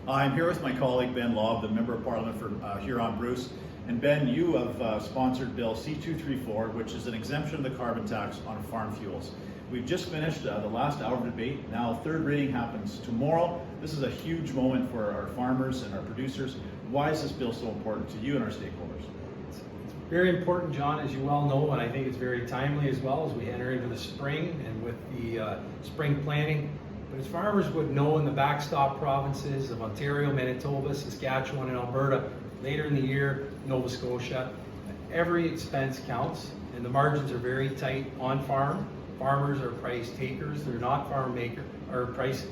I'm here with my colleague Ben Lobb, the Member of Parliament for Huron-Bruce. And Ben, you have sponsored Bill C-234, which is an exemption of the carbon tax on farm fuels. We've just finished the last hour of debate. Now third reading happens tomorrow. This is a huge moment for our farmers and our producers. Why is this bill so important to you and our stakeholders? It's very important, John, as you well know, and I think it's very timely as well as we enter into the spring and with the spring planting. But as farmers would know, in the backstop provinces of Ontario, Manitoba, Saskatchewan, and Alberta, later in the year, Nova Scotia, every expense counts, and the margins are very tight on farm. Farmers are price takers; they're not farm maker or price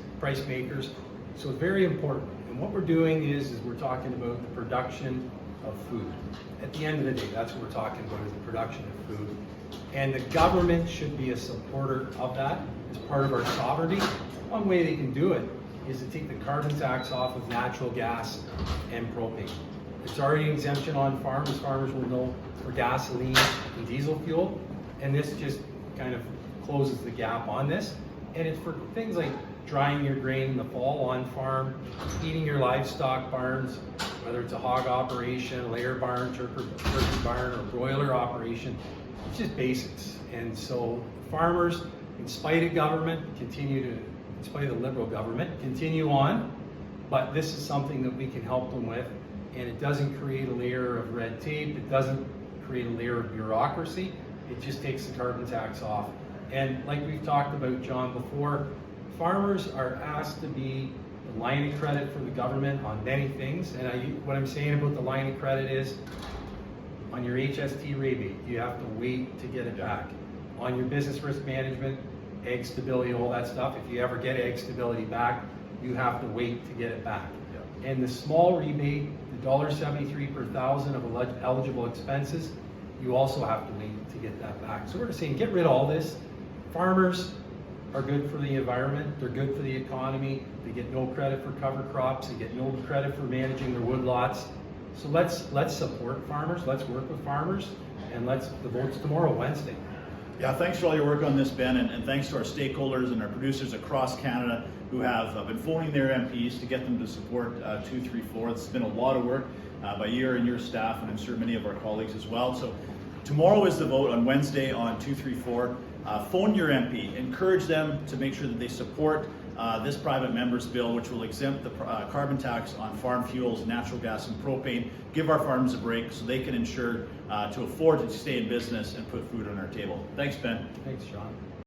makers. So it's very important. And what we're doing is we're talking about the production of food. At the end of the day, that's what we're talking about, is the production of food. And the government should be a supporter of that as part of our sovereignty. One way they can do it is to take the carbon tax off of natural gas and propane. It's already an exemption on farms, as farmers will know, for gasoline and diesel fuel. And this just kind of closes the gap on this. And it's for things like drying your grain in the fall on farm, feeding your livestock barns, whether it's a hog operation, a layer barn, turkey barn, or broiler operation. It's just basics. And so farmers, in spite of government, in spite of the Liberal government, continue on, but this is something that we can help them with, and it doesn't create a layer of red tape, it doesn't create a layer of bureaucracy, it just takes the carbon tax off. And like we've talked about, John, before, farmers are asked to be the line of credit for the government on many things, and what I'm saying about the line of credit is, on your HST rebate, you have to wait to get it back. On your business risk management, egg stability, all that stuff, if you ever get egg stability back, you have to wait to get it back. Yeah. And the small rebate, the $1.73 per thousand of eligible expenses, you also have to wait to get that back. So we're just saying, get rid of all this. Farmers are good for the environment, they're good for the economy, they get no credit for cover crops, they get no credit for managing their woodlots. So let's support farmers, let's work with farmers, and the vote's tomorrow, Wednesday. Yeah, thanks for all your work on this, Ben, and thanks to our stakeholders and our producers across Canada who have been phoning their MPs to get them to support 234. It's been a lot of work by you and your staff, and I'm sure many of our colleagues as well. So tomorrow is the vote on Wednesday on 234. Phone your MP, encourage them to make sure that they support this private member's bill, which will exempt the carbon tax on farm fuels, natural gas, and propane. Give our farmers a break so they can ensure to afford to stay in business and put food on our table. Thanks, Ben. Thanks, John.